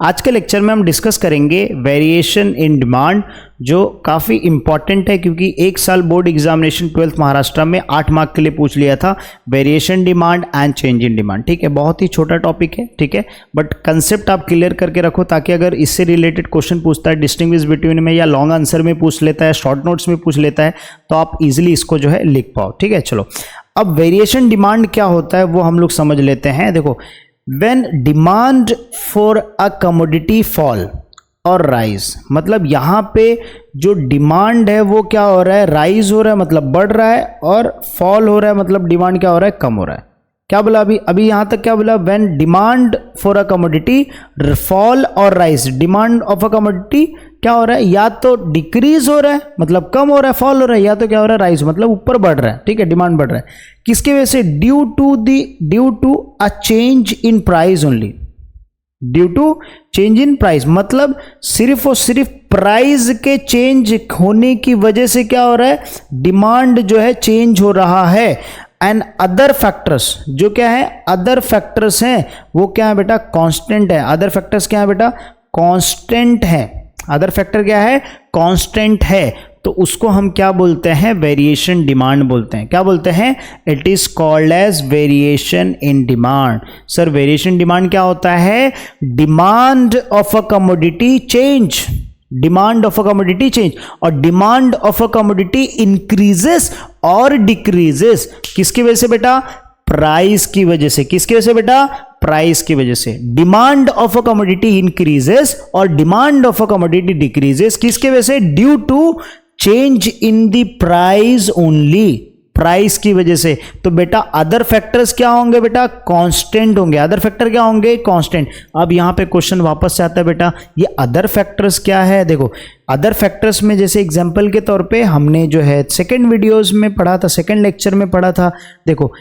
आज के लेक्चर में हम डिस्कस करेंगे वेरिएशन इन डिमांड, जो काफ़ी इंपॉर्टेंट है क्योंकि एक साल बोर्ड एग्जामिनेशन 12th महाराष्ट्र में 8 मार्क के लिए पूछ लिया था variation demand and change in demand. ठीक है, बहुत ही छोटा टॉपिक है, ठीक है, बट कंसेप्ट आप क्लियर करके रखो ताकि अगर इससे रिलेटेड क्वेश्चन पूछता है डिस्टिंग्विश बिटवीन में या लॉन्ग आंसर में पूछ लेता है, शॉर्ट नोट्स में पूछ लेता है, तो आप इजिली इसको जो है लिख पाओ। ठीक है, चलो अब वेरिएशन डिमांड क्या होता है वो हम लोग समझ लेते हैं। देखो, when demand for a commodity fall और राइज, मतलब यहाँ पे जो डिमांड है वो क्या हो रहा है, राइज हो रहा है मतलब बढ़ रहा है, और फॉल हो रहा है मतलब डिमांड क्या हो रहा है, कम हो रहा है। क्या बोला अभी यहाँ तक क्या बोला, when demand for a commodity fall और rise, demand of a commodity क्या हो रहा है, या तो डिक्रीज हो रहा है मतलब कम हो रहा है, फॉल हो रहा है, या तो क्या हो रहा है, राइज मतलब ऊपर बढ़ रहा है। ठीक है, डिमांड बढ़ रहा है, किसकी वजह से, due to a change in price only, due to change in price, मतलब सिर्फ और सिर्फ प्राइस के चेंज होने की वजह से क्या हो रहा है, डिमांड जो है चेंज हो रहा है। एंड अदर फैक्टर्स, जो क्या है, अदर फैक्टर्स हैं वो क्या है बेटा, कांस्टेंट है। अदर फैक्टर्स क्या है बेटा, कांस्टेंट है। अदर फैक्टर क्या है, कांस्टेंट है, तो उसको हम क्या बोलते हैं, वेरिएशन डिमांड बोलते हैं। क्या बोलते हैं, it is called as variation in demand. Sir variation demand क्या होता है, demand of a commodity change, demand of a commodity change, और demand of a commodity increases और डिक्रीजेस, किसकी वजह से बेटा, प्राइस की वजह से। किसकी वजह से बेटा, प्राइस की वजह से। Demand of a commodity increases और demand of a commodity decreases, किसकी वजह से, due to change in the price only, price की वजह से। तो बेटा अदर फैक्टर्स क्या होंगे बेटा, कांस्टेंट होंगे। अदर फैक्टर क्या होंगे, कांस्टेंट। अब यहां पे क्वेश्चन वापस से आता है बेटा, ये अदर फैक्टर्स क्या है। देखो अदर फैक्टर्स में जैसे एग्जांपल के तौर पे हमने जो है सेकंड वीडियोस में पढ़ा था, सेकंड लेक्चर में पढ़ा था। देखो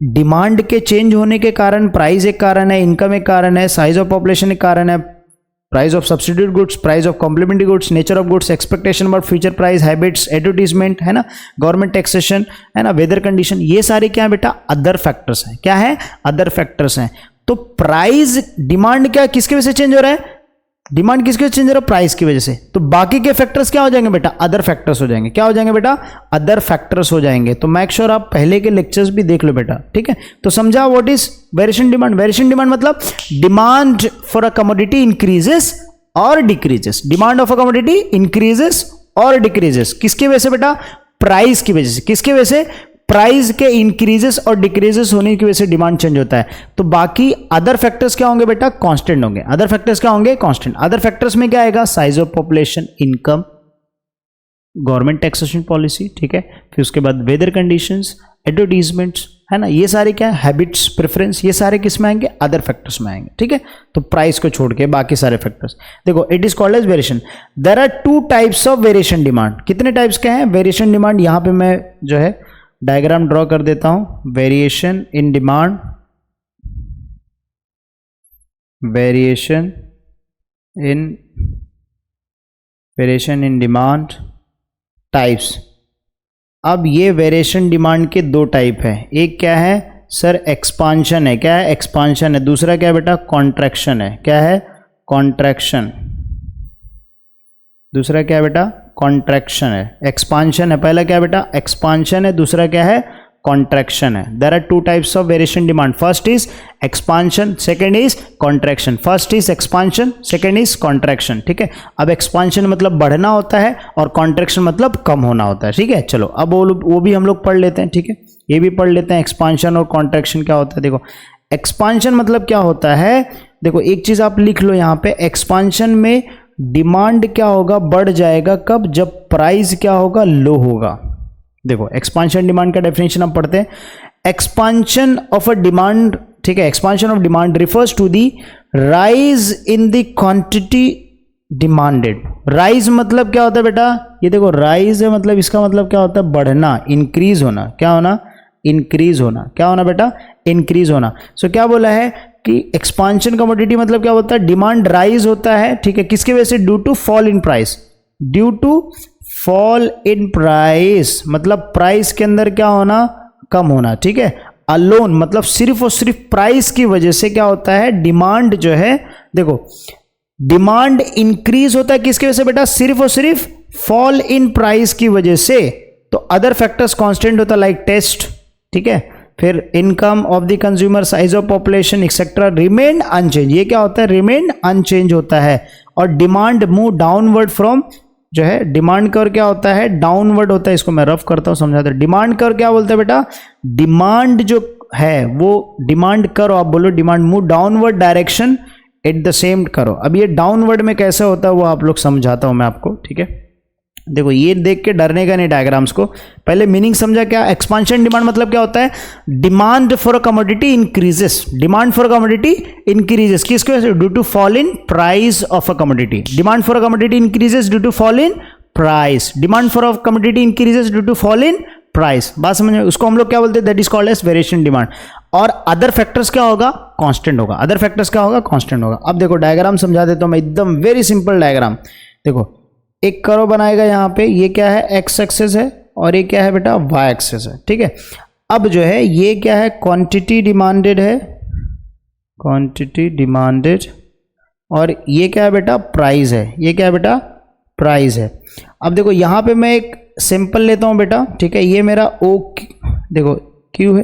डिमांड के चेंज होने के कारण प्राइस एक कारण है, इनकम एक कारण है, साइज ऑफ पॉपुलेशन एक कारण है, price of substitute goods, price of complementary goods, nature of goods, expectation about future price, habits, advertisement, है ना, गवर्नमेंट टैक्सेशन, है ना, वेदर कंडीशन, ये सारे क्या है बेटा, अदर फैक्टर्स हैं। क्या है, अदर फैक्टर्स हैं। तो प्राइस डिमांड क्या, किसकी वजह से चेंज हो रहा है, डिमांड किसकी वजह से चेंज हो रहा है, प्राइस की वजह से। तो बाकी के फैक्टर्स क्या हो जाएंगे बेटा, अदर फैक्टर्स हो जाएंगे। क्या हो जाएंगे बेटा, अदर फैक्टर्स हो जाएंगे। तो मेक श्योर आप पहले के लेक्चर्स भी देख लो बेटा। ठीक है, तो समझा what is variation demand. Variation demand मतलब demand for a commodity increases और decreases, demand of a commodity increases और डिक्रीजेस, किसकी वजह से बेटा, प्राइस की वजह से। किसकी वजह से, प्राइस के इंक्रीजेस और डिक्रीजेस होने की वजह से डिमांड चेंज होता है। तो बाकी अदर फैक्टर्स क्या होंगे बेटा, कांस्टेंट होंगे। अदर फैक्टर्स क्या होंगे, कांस्टेंट। अदर फैक्टर्स में क्या आएगा, size of population, income, government taxation policy, ठीक है, फिर उसके बाद वेदर कंडीशंस, एडवर्टीजमेंट्स, है ना, ये सारे क्या है, हैबिट्स, प्रेफरेंस, ये सारे किस में आएंगे, अदर फैक्टर्स में आएंगे। ठीक है, तो प्राइस को छोड़ के बाकी सारे फैक्टर्स। देखो it is called as variation. There are 2 types of variation demand. कितने टाइप्स के हैं वेरिएशन डिमांड, यहां पे मैं जो है डायग्राम ड्रॉ कर देता हूं। Variation in demand, variation in demand types. अब ये वेरिएशन डिमांड के 2 टाइप है। एक क्या है सर, एक्सपांशन है। क्या है, एक्सपांशन है। दूसरा क्या है बेटा, कॉन्ट्रैक्शन है। क्या है, कॉन्ट्रैक्शन। दूसरा क्या है बेटा, कॉन्ट्रैक्शन है। एक्सपांशन है पहला, क्या है बेटा, एक्सपांशन है। दूसरा क्या है, कॉन्ट्रैक्शन है। There are 2 types of variation demand. First is expansion, second is contraction. First is expansion, second is contraction. ठीक है, अब एक्सपांशन मतलब बढ़ना होता है और कॉन्ट्रैक्शन मतलब कम होना होता है। ठीक है, चलो अब वो भी हम लोग पढ़ लेते हैं। ठीक है, ये भी पढ़ लेते हैं, एक्सपांशन और कॉन्ट्रैक्शन क्या होता है। देखो एक्सपांशन मतलब क्या होता है, देखो एक चीज आप लिख लो यहाँ पे, एक्सपांशन में डिमांड क्या होगा, बढ़ जाएगा। कब, जब प्राइस क्या होगा, लो होगा। देखो एक्सपांशन डिमांड का डेफिनेशन हम पढ़ते हैं। एक्सपांशन ऑफ अ डिमांड, ठीक है, expansion of demand refers to the rise in the quantity demanded. Rise मतलब क्या होता है बेटा, ये देखो राइज है मतलब इसका मतलब क्या होता है, बढ़ना, इंक्रीज होना। क्या होना, इंक्रीज होना। क्या होना बेटा, इंक्रीज होना। सो क्या बोला है कि एक्सपांशन कमोडिटी मतलब क्या होता है, डिमांड राइज होता है। ठीक है, किसकी वजह से, due to fall in price, due to fall in price मतलब प्राइस के अंदर क्या होना, कम होना। ठीक है, अलोन मतलब सिर्फ और सिर्फ प्राइस की वजह से क्या होता है, डिमांड जो है, देखो डिमांड इंक्रीज होता है किसकी वजह से बेटा, सिर्फ और सिर्फ फॉल इन प्राइस की वजह से। तो अदर फैक्टर्स कांस्टेंट होता है लाइक टेस्ट, ठीक है, फिर income of the consumer, size of population etcetera remain unchange. ये क्या होता है, रिमेन अनचेंज होता है। और डिमांड मूव डाउनवर्ड फ्रॉम, जो है डिमांड कर क्या होता है, डाउनवर्ड होता है। इसको मैं रफ करता हूं समझाता हूं। डिमांड कर क्या बोलते हैं बेटा, डिमांड जो है वो डिमांड करो, आप बोलो demand move downward direction at the same करो। अब ये डाउनवर्ड में कैसे होता है वो आप लोग समझाता हूं मैं आपको, ठीक है। देखो ये देख के डरने का नहीं डायग्राम्स को, पहले मीनिंग समझा क्या। एक्सपांशन डिमांड मतलब क्या होता है, demand for a commodity increases, demand for a commodity increases किसकी वजह से, due to fall in price of a commodity. Demand for a commodity increases due to fall in price, demand for a commodity increases due to fall in price. बात समझ में, उसको हम लोग क्या बोलते हैं, that is called as variation demand. और अदर फैक्टर्स क्या होगा, कांस्टेंट होगा। अदर फैक्टर्स क्या होगा, कांस्टेंट होगा। अब देखो डायग्राम समझा देता हूं मैं, एकदम वेरी सिंपल डायग्राम। देखो एक करो बनाएगा यहाँ पे, ये क्या है, एक्स एक्सेस है और ये क्या है बेटा, वाई एक्सेस है, ठीक है। अब जो है ये क्या है, क्वांटिटी डिमांडेड है, क्वांटिटी डिमांडेड, और ये क्या है बेटा, प्राइस है। ये क्या है बेटा, प्राइस है। अब देखो यहाँ पे मैं एक सिंपल लेता हूँ बेटा, ठीक है, ये मेरा ओ, देखो क्यू है।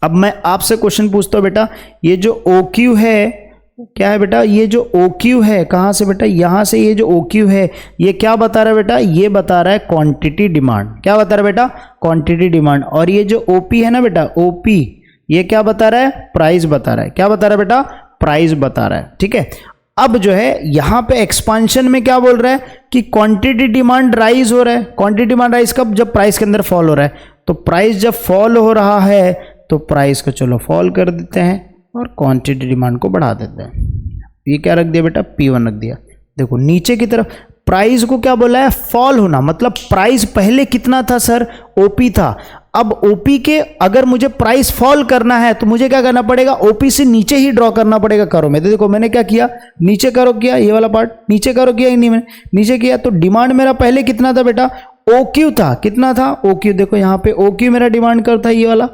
अब मैं आपसे क्वेश्चन पूछता हूँ बेटा, ये जो ओ क्यू है क्या है बेटा, ये जो ओ क्यू है कहाँ से बेटा, यहाँ से। ये जो ओ क्यू है ये क्या बता रहा है बेटा, ये बता रहा है क्वांटिटी डिमांड। क्या बता रहा है बेटा, क्वांटिटी डिमांड। और ये जो ओपी है ना बेटा, ओपी, ये क्या बता रहा है, प्राइस बता रहा है। क्या बता रहा है बेटा, प्राइस बता रहा है, ठीक है। अब जो है यहाँ पे एक्सपांशन में क्या बोल रहा है कि क्वांटिटी डिमांड राइज हो रहा है। क्वांटिटी डिमांड राइज कब, जब प्राइस के अंदर फॉल हो रहा है। तो प्राइस जब फॉल हो रहा है तो प्राइस को चलो फॉल कर देते हैं और क्वांटिटी डिमांड को बढ़ा देते हैं। ये क्या रख दिया बेटा, P1 रख दिया। देखो नीचे की तरफ प्राइस को क्या बोला है, फॉल होना, मतलब प्राइस पहले कितना था सर, OP था। अब OP के अगर मुझे प्राइस फॉल करना है तो मुझे क्या करना पड़ेगा, OP से नीचे ही ड्रॉ करना पड़ेगा करो में। तो देखो मैंने क्या किया, नीचे करो किया, ये वाला पार्ट नीचे करो किया, नहीं मैंने नीचे किया। तो डिमांड मेरा पहले कितना था बेटा, OQ था। कितना था, OQ। देखो यहाँ पे OQ मेरा डिमांड कर था ये वाला।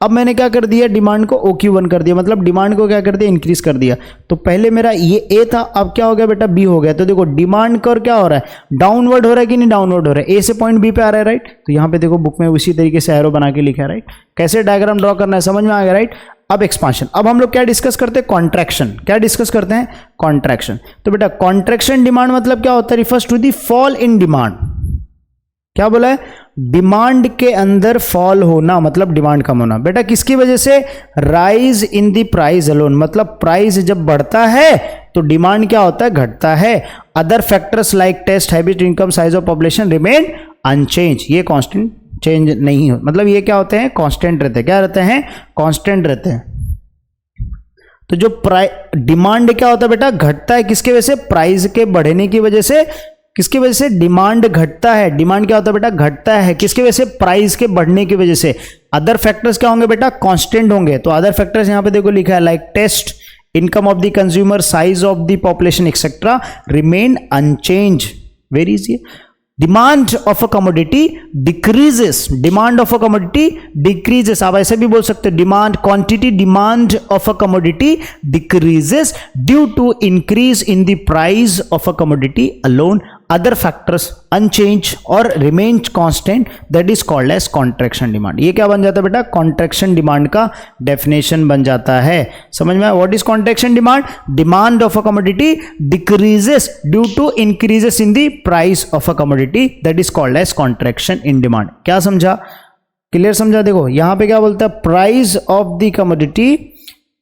अब मैंने क्या कर दिया, डिमांड को OQ1 कर दिया, मतलब डिमांड को क्या कर दिया, इंक्रीज कर दिया। तो पहले मेरा ये A था, अब क्या हो गया बेटा, B हो गया। तो देखो डिमांड कर क्या हो रहा है, डाउनवर्ड हो रहा है कि नहीं, डाउनवर्ड हो रहा है। A से पॉइंट B पे आ रहा है, राइट। तो यहाँ पे देखो बुक में उसी तरीके से एरो बना के लिखा है, राइट। कैसे डायग्राम ड्रॉ करना है समझ में आ गया, राइट। अब एक्सपांशन, अब हम लोग क्या डिस्कस करते हैं, कॉन्ट्रैक्शन। क्या डिस्कस करते हैं, कॉन्ट्रैक्शन। तो बेटा कॉन्ट्रैक्शन डिमांड मतलब क्या होता है, refers to the fall in demand. क्या बोला है, डिमांड के अंदर फॉल होना, मतलब डिमांड कम होना। बेटा किसकी वजह से, rise in the price alone, मतलब प्राइस जब बढ़ता है तो डिमांड क्या होता है, घटता है। Other factors like taste, habit, income, size of population remain unchange. ये कांस्टेंट चेंज नहीं हो, मतलब ये क्या होते हैं, कांस्टेंट रहते हैं। क्या रहते हैं, कांस्टेंट रहते हैं। तो जो डिमांड क्या होता है बेटा, घटता है किसके वजह से, प्राइस के बढ़ने की वजह से। किसकी वजह से, डिमांड घटता है। डिमांड क्या होता है बेटा, घटता है किसकी वजह से, प्राइस के बढ़ने की वजह से। अदर फैक्टर्स क्या होंगे बेटा, कांस्टेंट होंगे। तो अदर फैक्टर्स यहां पे देखो लिखा है like taste, income of the consumer, size of the population etcetera remain unchanged. Very easy. Demand of a commodity decreases, demand of a commodity decreases. आप ऐसे भी बोल सकते हो, demand quantity demand of a commodity decreases due to increase in the price of a commodity alone. Other factors unchanged और remain constant, that is called as contraction demand. ये क्या बन जाता है बेटा, कॉन्ट्रैक्शन डिमांड का डेफिनेशन बन जाता है। समझ में आया, what is contraction demand, demand of a commodity decreases due to increases in the price of a commodity, that is called as contraction in demand. क्या समझा, क्लियर समझा। देखो यहां पे क्या बोलता है, price of the commodity,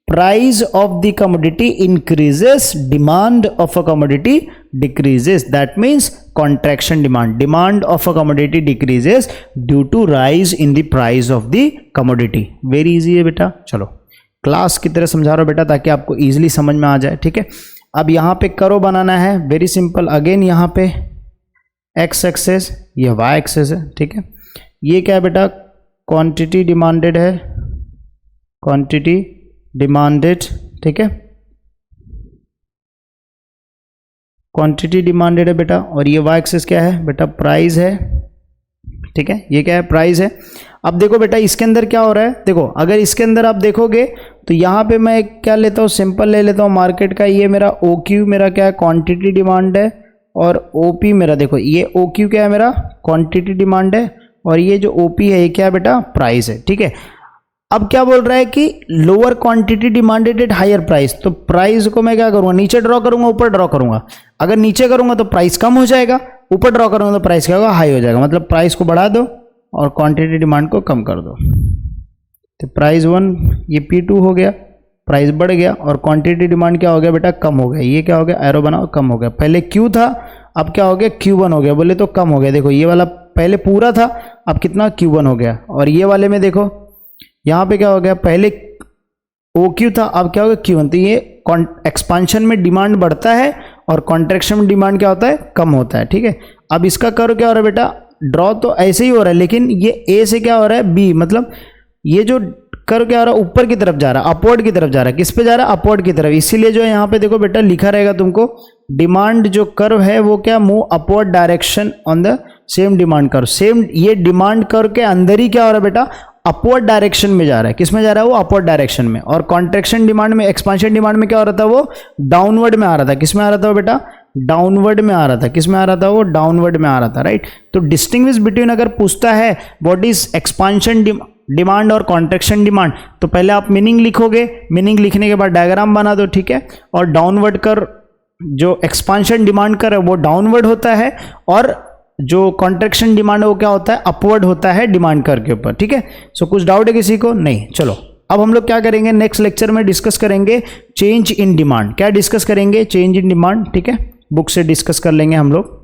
price of the commodity increases, demand of a commodity decreases. That means contraction demand. Demand of a commodity decreases due to rise in the price of the commodity. Very easy है बेटा। चलो class की तरह समझा रहा हूँ बेटा ताकि आपको easily समझ में आ जाए, ठीक है। अब यहाँ पे करो बनाना है, वेरी सिंपल। अगेन यहाँ पे x एक्सेस, ये y एक्सेस है, ठीक है। ये क्या है बेटा, क्वांटिटी डिमांडेड है, क्वांटिटी डिमांडेड, ठीक है। क्वांटिटी डिमांडेड है बेटा। और ये वाई एक्सेस क्या है बेटा, प्राइस है, ठीक है। ये क्या है, प्राइस है। अब देखो बेटा इसके अंदर क्या हो रहा है, देखो अगर इसके अंदर आप देखोगे तो यहाँ पे मैं क्या लेता हूँ, सिंपल ले लेता हूँ मार्केट का, ये मेरा ओ क्यू मेरा क्या है, क्वांटिटी डिमांड है, और ओ पी मेरा देखो ये ओ क्यू क्या है, मेरा क्वांटिटी डिमांड है, और ये जो ओ पी है ये क्या है बेटा, प्राइस है। ठीक है, अब क्या बोल रहा है कि lower quantity demanded at higher price, तो प्राइस को मैं क्या करूंगा, नीचे ड्रॉ करूंगा, ऊपर ड्रॉ करूंगा। अगर नीचे करूंगा तो प्राइस कम हो जाएगा, ऊपर ड्रॉ करूंगा तो प्राइस क्या होगा, हाई हो जाएगा। मतलब प्राइस को बढ़ा दो और क्वांटिटी डिमांड को कम कर दो। तो प्राइस 1 ये P2 हो गया, प्राइस बढ़ गया, और क्वांटिटी डिमांड क्या हो गया बेटा, कम हो गया। ये क्या हो गया, एरो बनाओ, कम हो गया। पहले Q था, अब क्या हो गया, Q1 हो गया। बोले तो कम हो गया। देखो ये वाला पहले पूरा था, अब कितना Q1 हो गया। और ये वाले में देखो यहाँ पे क्या हो गया, पहले OQ था, अब क्या हो गया Q1। तो ये एक्सपांशन में डिमांड बढ़ता है और कॉन्ट्रैक्शन में डिमांड क्या होता है, कम होता है। ठीक है, अब इसका कर्व क्या हो रहा है बेटा, ड्रॉ तो ऐसे ही हो रहा है, लेकिन ये A से क्या हो रहा है B, मतलब ये जो कर्व क्या हो रहा है, ऊपर की तरफ जा रहा है, अपवर्ड की तरफ जा रहा है। किस पे जा रहा है, अपवर्ड की तरफ। इसीलिए जो है यहाँ पे देखो बेटा लिखा रहेगा तुमको, डिमांड जो कर्व है वो क्या, move upward direction on the same demand curve. Same ये डिमांड कर्व के अंदर ही क्या हो रहा है बेटा, अपवर्ड डायरेक्शन में जा रहा है। किस में जा रहा है, वो अपवर्ड डायरेक्शन में। और कॉन्ट्रैक्शन डिमांड में, एक्सपांशन डिमांड में क्या हो रहा था, वो डाउनवर्ड में आ रहा था। किस में आ रहा था वो बेटा, डाउनवर्ड में आ रहा था। किस में आ रहा था, वो डाउनवर्ड में आ रहा था, राइट। तो डिस्टिंग्विश बिटवीन अगर पूछता है व्हाट इज एक्सपांशन डिमांड और कॉन्ट्रैक्शन डिमांड, तो पहले आप मीनिंग लिखोगे, मीनिंग लिखने के बाद डायग्राम बना दो। ठीक है, और डाउनवर्ड कर जो एक्सपांशन डिमांड कर है वो डाउनवर्ड होता है, और जो कॉन्ट्रैक्शन डिमांड है वो क्या होता है, अपवर्ड होता है डिमांड कर के ऊपर। ठीक है, सो कुछ डाउट है किसी को, नहीं। चलो अब हम लोग क्या करेंगे, नेक्स्ट लेक्चर में डिस्कस करेंगे चेंज इन डिमांड। क्या डिस्कस करेंगे, चेंज इन डिमांड। ठीक है, बुक से डिस्कस कर लेंगे हम लोग।